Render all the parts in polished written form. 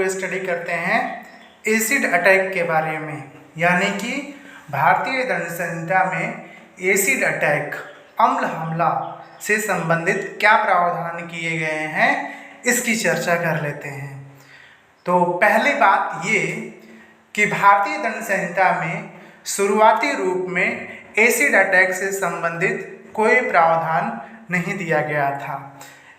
लोग स्टडी करते हैं एसिड अटैक के बारे में, यानी कि भारतीय दंड संहिता में एसिड अटैक, अम्ल हमला से संबंधित क्या प्रावधान किए गए हैं, इसकी चर्चा कर लेते हैं। तो पहली बात ये कि भारतीय दंड संहिता में शुरुआती रूप में एसिड अटैक से संबंधित कोई प्रावधान नहीं दिया गया था।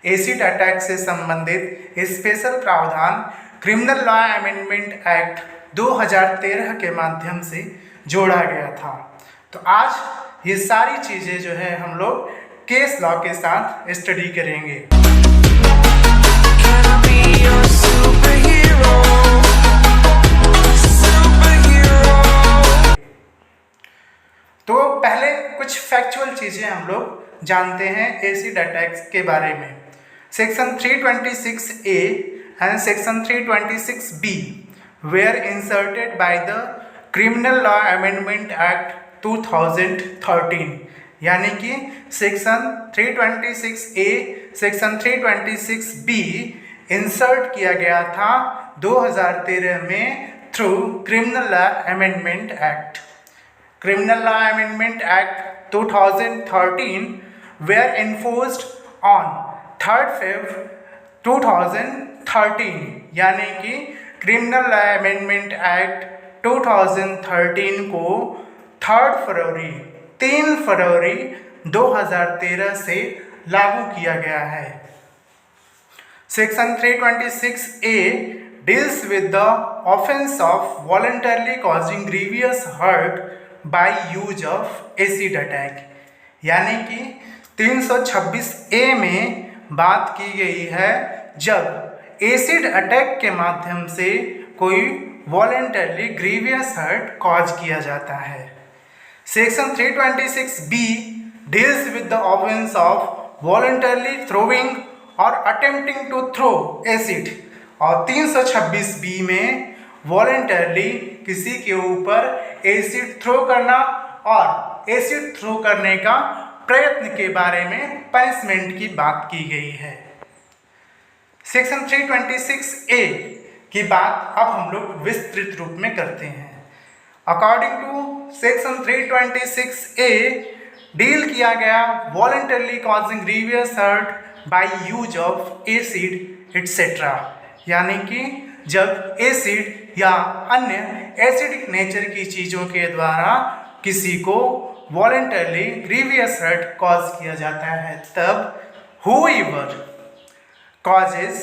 एसिड अटैक से संबंधित स्पेशल प्रावधान क्रिमिनल लॉ अमेंडमेंट एक्ट 2013 के माध्यम से जोड़ा गया था। तो आज ये सारी चीज़ें जो है हम लोग केस लॉ के साथ स्टडी करेंगे। तो पहले कुछ फैक्चुअल चीज़ें हम लोग जानते हैं एसिड अटैक्स के बारे में। Section 326A and section 326B were inserted by the criminal law amendment act 2013, यानी कि section 326A, section 326B insert किया गया था 2013 में through criminal law amendment act. Criminal Law Amendment Act 2013 were enforced on 3rd Feb 2013, यानी कि Criminal Law Amendment Act 2013 को 3 फरवरी 2013 से लागू किया गया है। Section 326A deals with the offense of voluntarily causing grievous hurt bye use of acid attack, यानी कि 326A में बात की गई है जब एसिड अटैक के माध्यम से कोई वॉलंटरली ग्रीवियस हर्ट कॉज किया जाता है। Section 326B deals with the offence of voluntarily throwing और अटेम्प्टिंग टू थ्रो एसिड, और 326B में वॉलंटरली किसी के ऊपर एसिड थ्रो करना और एसिड थ्रो करने का प्रयत्न के बारे में पनिशमेंट की बात की गई है। सेक्शन 326A की बात अब हम लोग विस्तृत रूप में करते हैं। अकॉर्डिंग टू सेक्शन 326A डील किया गया voluntarily causing grievous hurt by use of acid etcetera, यानी कि जब एसिड या अन्य एसिडिक नेचर की चीज़ों के द्वारा किसी को वॉलंटरली ग्रीवियस हर्ट कॉज किया जाता है, तब whoever causes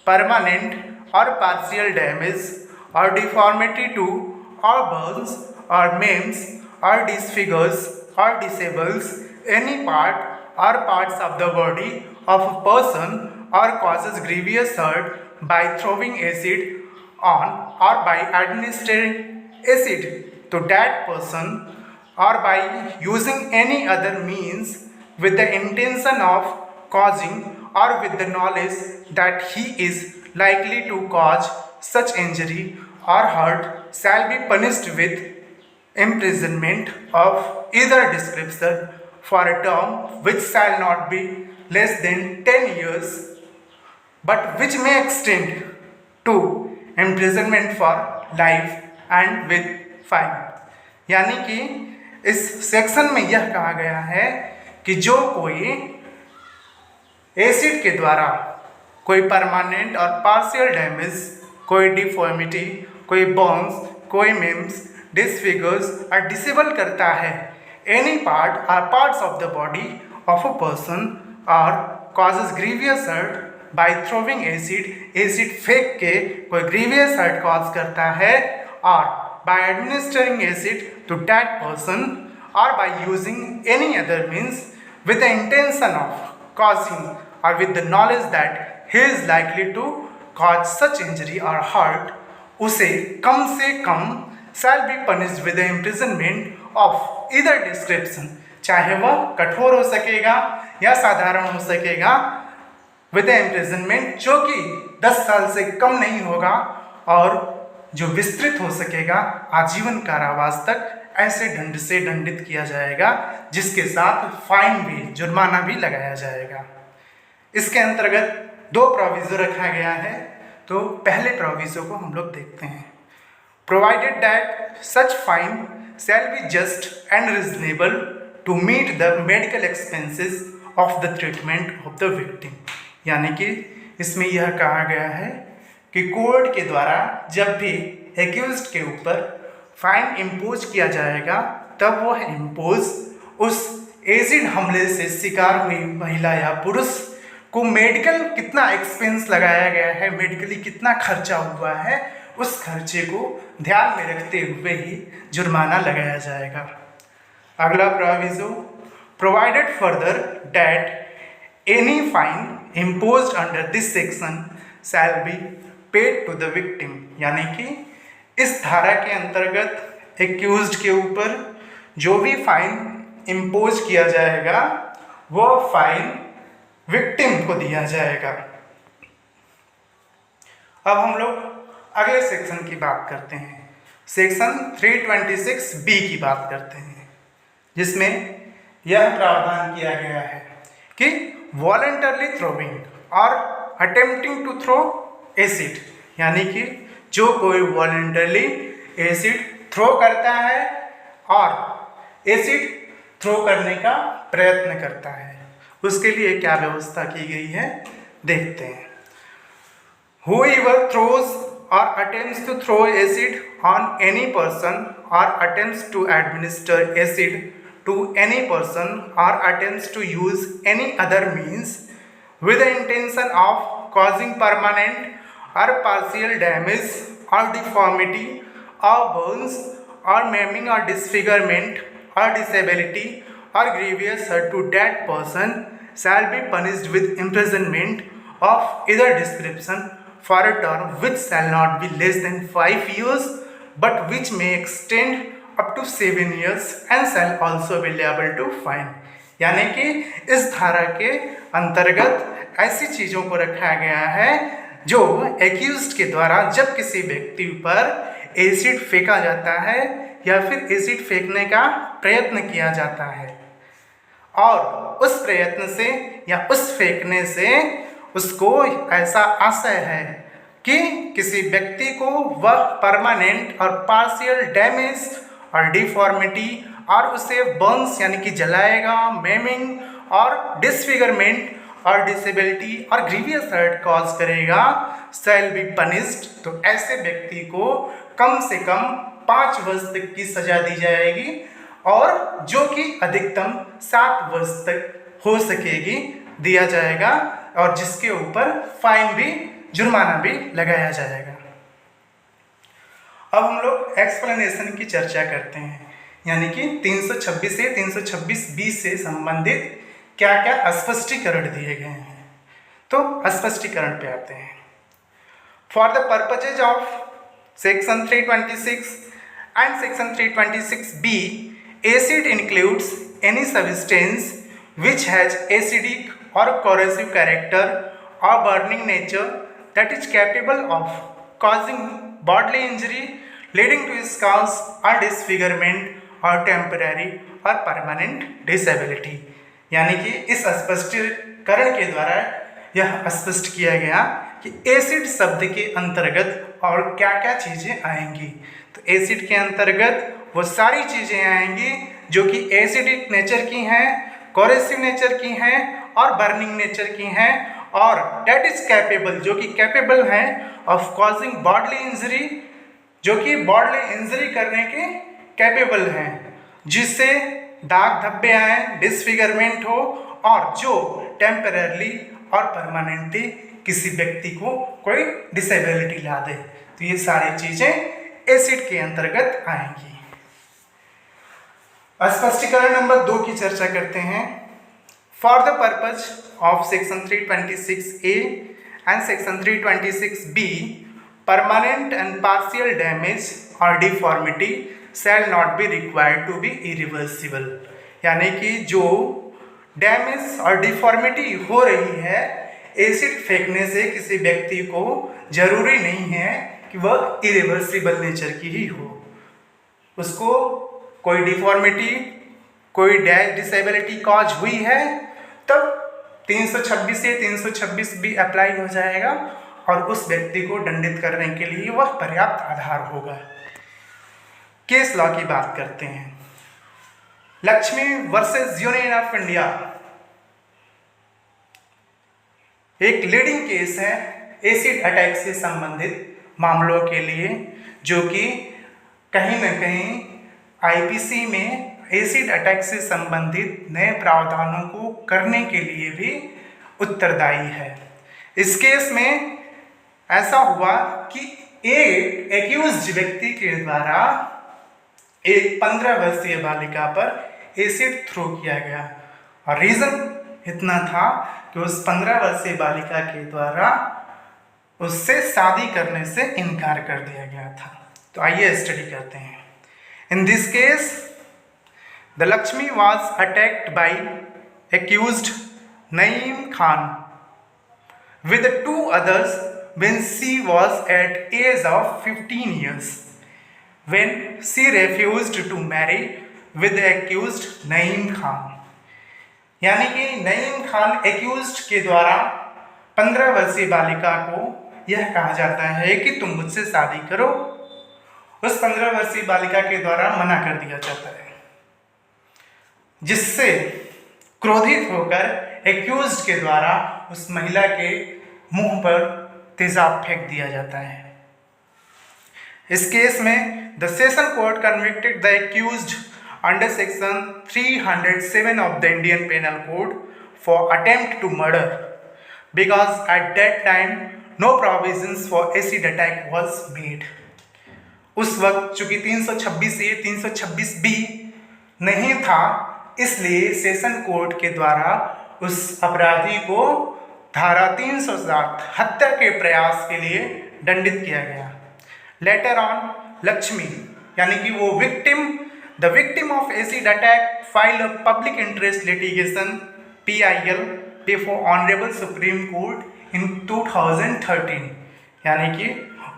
permanent or partial damage or deformity to or burns or maims or disfigures or disables any part or parts of the body of a person or causes grievous hurt by throwing acid on or by administering acid to that person or by using any other means with the intention of causing or with the knowledge that he is likely to cause such injury or hurt shall be punished with imprisonment of either description for a term which shall not be less than 10 years but which may extend to imprisonment for life and with fine। यानी कि इस section में यह कहा गया है कि जो कोई एसिड के द्वारा कोई परमानेंट और पार्शियल डैमेज, कोई डिफॉर्मिटी, कोई बर्न्स, कोई मेम्स, डिसफिगर्स और डिसेबल करता है any part or parts of the body of a person or causes grievous hurt by throwing acid, acid फेंक के कोई ग्रीवियस हर्ट कॉज करता है, or by administering acid to that person or by using any other means with the intention of causing or with the knowledge that he is likely to cause such injury or hurt, उसे कम से कम shall be punished with the imprisonment of either description, चाहे वह कठोर हो सकेगा या साधारण हो सकेगा, विद इम्प्रिजनमेंट जो कि 10 साल से कम नहीं होगा और जो विस्तृत हो सकेगा आजीवन कारावास तक, ऐसे दंड से दंडित किया जाएगा, जिसके साथ फाइन भी, जुर्माना भी लगाया जाएगा। इसके अंतर्गत 2 प्रोविजन रखा गया है। तो पहले प्रोविजो को हम लोग देखते हैं। Provided that such fine shall be just and reasonable to meet the medical expenses of the treatment of the victim. यानी कि इसमें यह कहा गया है कि कोर्ट के द्वारा जब भी एक्यूज्ड के ऊपर फाइन इम्पोज किया जाएगा तब वह इम्पोज उस एसिड हमले से शिकार हुई महिला या पुरुष को मेडिकल कितना एक्सपेंस लगाया गया है, मेडिकली कितना खर्चा हुआ है, उस खर्चे को ध्यान में रखते हुए ही जुर्माना लगाया जाएगा। अगला proviso, provided further that any fine imposed under this section shall be paid to the victim. यानी कि इस धारा के अंतर्गत एक्यूज्ड के ऊपर जो भी फाइन इम्पोज किया जाएगा वह फाइन विक्टिम को दिया जाएगा। अब हम लोग अगले सेक्शन की बात करते हैं, सेक्शन 326B की बात करते हैं, जिसमें यह प्रावधान किया गया है कि वॉलंटरली थ्रोइंग और अटेम्प्टिंग टू थ्रो एसिड, यानी कि जो कोई वॉलंटरली एसिड थ्रो करता है और एसिड थ्रो करने का प्रयत्न करता है, उसके लिए क्या व्यवस्था की गई है देखते हैं। Whoever throws or attempts to throw acid on any person or attempts to administer acid to any person or attempts to use any other means with the intention of causing permanent or partial damage or deformity or burns or maiming or disfigurement or disability or grievous hurt to that person shall be punished with imprisonment of either description for a term which shall not be less than 5 years but which may extend up to 7 years and shall also be liable to fine। यानी कि इस धारा के अंतर्गत ऐसी चीज़ों को रखा गया है जो एक्यूज्ड के द्वारा जब किसी व्यक्ति पर एसिड फेंका जाता है या फिर एसिड फेंकने का प्रयत्न किया जाता है और उस प्रयत्न से या उस फेंकने से उसको ऐसा आशय है कि किसी व्यक्ति को वह permanent or partial damage or deformity और उसे बर्न्स यानी कि जलाएगा, मेमिंग और डिसफिगरमेंट और डिसेबिलिटी और ग्रीवियस हर्ट कॉज करेगा, शैल बी पनिश्ड। तो ऐसे व्यक्ति को कम से कम 5 वर्ष तक की सजा दी जाएगी और जो कि अधिकतम 7 वर्ष तक हो सकेगी दिया जाएगा और जिसके ऊपर फाइन भी, जुर्माना भी लगाया जाएगा। अब हम लोग एक्सप्लेनेशन की चर्चा करते हैं, यानी कि 326 से 326B से संबंधित क्या क्या स्पष्टीकरण दिए गए हैं। तो स्पष्टीकरण पे आते हैं। For the purposes of section 326 and section 326B, acid includes any substance which has acidic or corrosive character or burning nature that is capable of causing bodily injury leading to scars or disfigurement or temporary or permanent disability। यानी कि इस स्पष्टीकरण के द्वारा यह स्पष्ट किया गया कि एसिड शब्द के अंतर्गत और क्या क्या चीज़ें आएंगी। तो एसिड के अंतर्गत वो सारी चीज़ें आएंगी जो कि एसिडिक नेचर की हैं, कोरेसिव नेचर की हैं और बर्निंग नेचर की हैं और डेट इज कैपेबल, जो कि कैपेबल हैं ऑफ कॉजिंग बॉडली इंजरी, जो कि बॉडली इंजरी करने के कैपेबल हैं, जिससे दाग धब्बे आए, डिसफिगरमेंट हो और जो टेम्पररी और परमानेंटली किसी व्यक्ति को कोई डिसेबिलिटी ला दे। तो ये सारी चीज़ें एसिड के अंतर्गत आएंगी। स्पष्टीकरण नंबर 2 की चर्चा करते हैं। For the purpose of section 326A and section 326B, permanent and partial damage or deformity shall not be required to be irreversible. यानी कि जो डैमेज और डिफॉर्मिटी हो रही है एसिड फेंकने से किसी व्यक्ति को, जरूरी नहीं है कि वह इरिवर्सिबल नेचर की ही हो, उसको कोई डिफॉर्मिटी, कोई डिसेबिलिटी कॉज हुई है तब 326 से 326B अप्लाई हो जाएगा और उस व्यक्ति को दंडित करने के लिए वह पर्याप्त आधार होगा। केस लॉ की बात करते हैं। Lakshmi versus union of India एक लीडिंग केस है एसिड अटैक से संबंधित मामलों के लिए, जो कि कहीं न कहीं आईपीसी में एसिड अटैक से संबंधित नए प्रावधानों को करने के लिए भी उत्तरदायी है। इस केस में ऐसा हुआ कि एक एक्यूज्ड व्यक्ति के द्वारा एक 15 वर्षीय बालिका पर एसिड थ्रो किया गया, और रीजन इतना था कि उस 15 वर्षीय बालिका के द्वारा उससे शादी करने से इनकार कर दिया गया था। तो आइए स्टडी करते हैं। In this case the Lakshmi was attacked by accused Naeem Khan with 2 others when she was at age of 15 years, when she refused to marry with the accused Naeem Khan. यानी कि नईम खान एक्यूज्ड के द्वारा 15 वर्षीय बालिका को यह कहा जाता है कि तुम मुझसे शादी करो। उस 15 वर्षीय बालिका के द्वारा मना कर दिया जाता है, जिससे क्रोधित होकर एक्यूज्ड के द्वारा उस महिला के मुंह पर तेजाब फेंक दिया जाता है। इस केस में the session court convicted the accused under section 307 of the Indian penal code for attempt to murder, because at that time no provisions for acid attack was made. उस वक्त चूंकि 326A 326B नहीं था, इसलिए session court के द्वारा उस अपराधी को धारा 307 हत्या के प्रयास के लिए दंडित किया गया। लेटर ऑन लक्ष्मी यानी कि वो the victim of acid attack file a public interest litigation PIL before honourable Supreme Court in 2013। यानी कि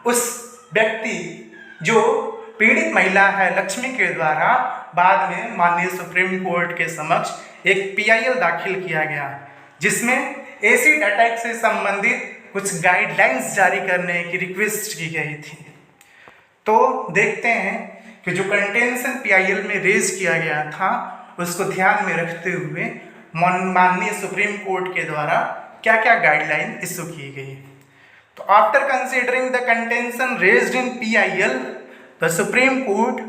उस व्यक्ति जो पीड़ित महिला है लक्ष्मी के द्वारा बाद में माननीय सुप्रीम कोर्ट के समक्ष एक PIL दाखिल किया गया, जिसमें एसिड अटैक से संबंधित कुछ गाइडलाइंस जारी करने की रिक्वेस्ट की गई थी। तो देखते हैं कि जो कंटेंशन PIL में रेज किया गया था उसको ध्यान में रखते हुए माननीय सुप्रीम कोर्ट के द्वारा क्या क्या गाइडलाइन इशू की गई। तो after considering the contention raised in PIL the supreme court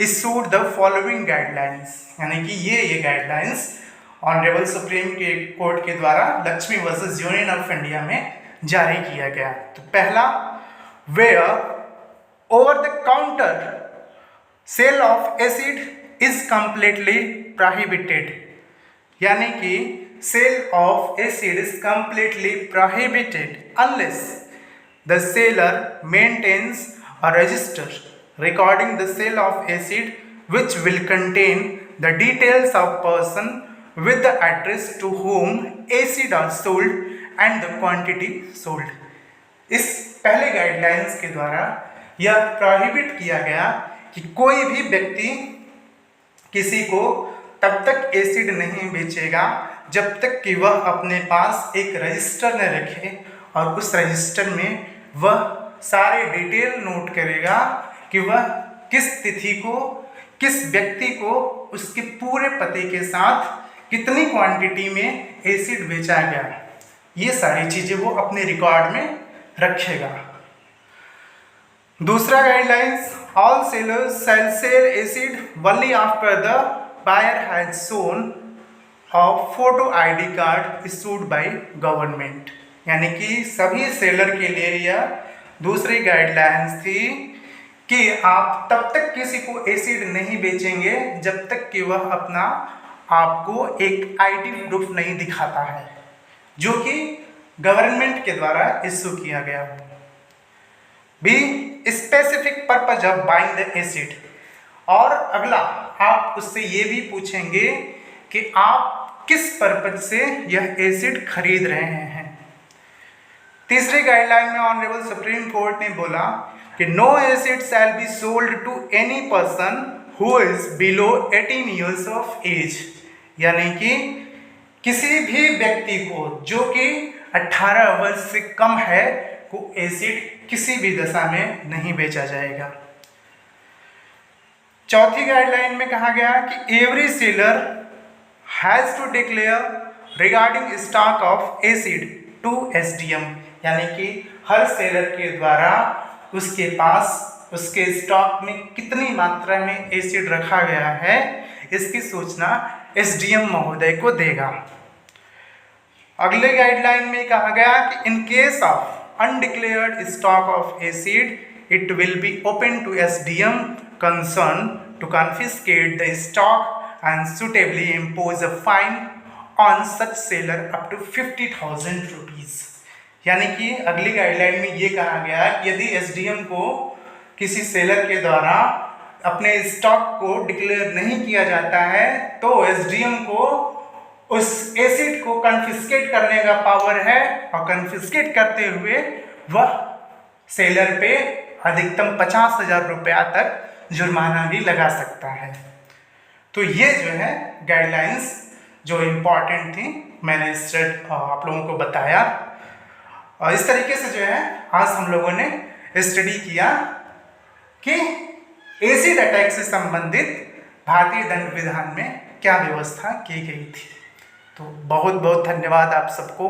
issued the following guidelines, यानी कि ये गाइडलाइंस ऑनरेबल सुप्रीम के कोर्ट के द्वारा Laxmi versus union of India में जारी किया गया। तो पहला, where over the counter sale of acid is completely prohibited, यानी कि sale of acid is completely prohibited unless the seller maintains a register recording the sale of acid which will contain the details of person with the address to whom acid are sold and the quantity sold। इस पहले guidelines के द्वारा यह prohibit किया गया कि कोई भी व्यक्ति किसी को तब तक एसिड नहीं बेचेगा जब तक कि वह अपने पास एक रजिस्टर न रखे और उस रजिस्टर में वह सारे डिटेल नोट करेगा कि वह किस तिथि को किस व्यक्ति को उसके पूरे पते के साथ कितनी क्वांटिटी में एसिड बेचा गया, ये सारी चीज़ें वो अपने रिकॉर्ड में रखेगा। दूसरा guidelines, all sellers shall sell acid only after the buyer has shown a photo ID card issued by government, यानी कि सभी सेलर के लिए यह दूसरी गाइडलाइंस थी कि आप तब तक किसी को एसिड नहीं बेचेंगे जब तक कि वह अपना आपको एक ID प्रूफ नहीं दिखाता है, जो कि गवर्नमेंट के द्वारा इशू किया गया हो। B, specific purpose of buying the acid, और अगला आप उससे ये भी पूछेंगे कि आप किस पर्पज से यह एसिड खरीद रहे हैं। तीसरी गाइडलाइन में ऑनरेबल सुप्रीम कोर्ट ने बोला कि no acid shall be sold to any person who is below 18 years of age, यानी कि किसी भी व्यक्ति को जो कि 18 वर्ष से कम है को एसिड किसी भी दशा में नहीं बेचा जाएगा। चौथी गाइडलाइन में कहा गया कि every seller has to declare regarding stock of acid to SDM, यानी कि हर सेलर के द्वारा उसके पास उसके स्टॉक में कितनी मात्रा में एसिड रखा गया है इसकी सूचना एसडीएम महोदय को देगा। अगले गाइडलाइन में कहा गया कि in case of undeclared stock of acid it will be open to SDM concerned to confiscate the stock and suitably impose a fine on such seller up to 50,000 rupees. यानी कि अगली गाइडलाइन में ये कहा गया कि यदि एसडीएम को किसी सेलर के द्वारा अपने स्टॉक को डिक्लेयर नहीं किया जाता है तो एसडीएम को उस एसिड को कन्फिस्केट करने का पावर है और कन्फिस्केट करते हुए वह सेलर पे अधिकतम 50,000 रुपया तक जुर्माना भी लगा सकता है। तो ये जो है गाइडलाइंस जो इम्पॉर्टेंट थी मैंने आप लोगों को बताया। और इस तरीके से जो है आज हम लोगों ने स्टडी किया कि एसिड अटैक से संबंधित भारतीय दंड विधान में क्या व्यवस्था की गई थी। तो बहुत बहुत धन्यवाद आप सबको।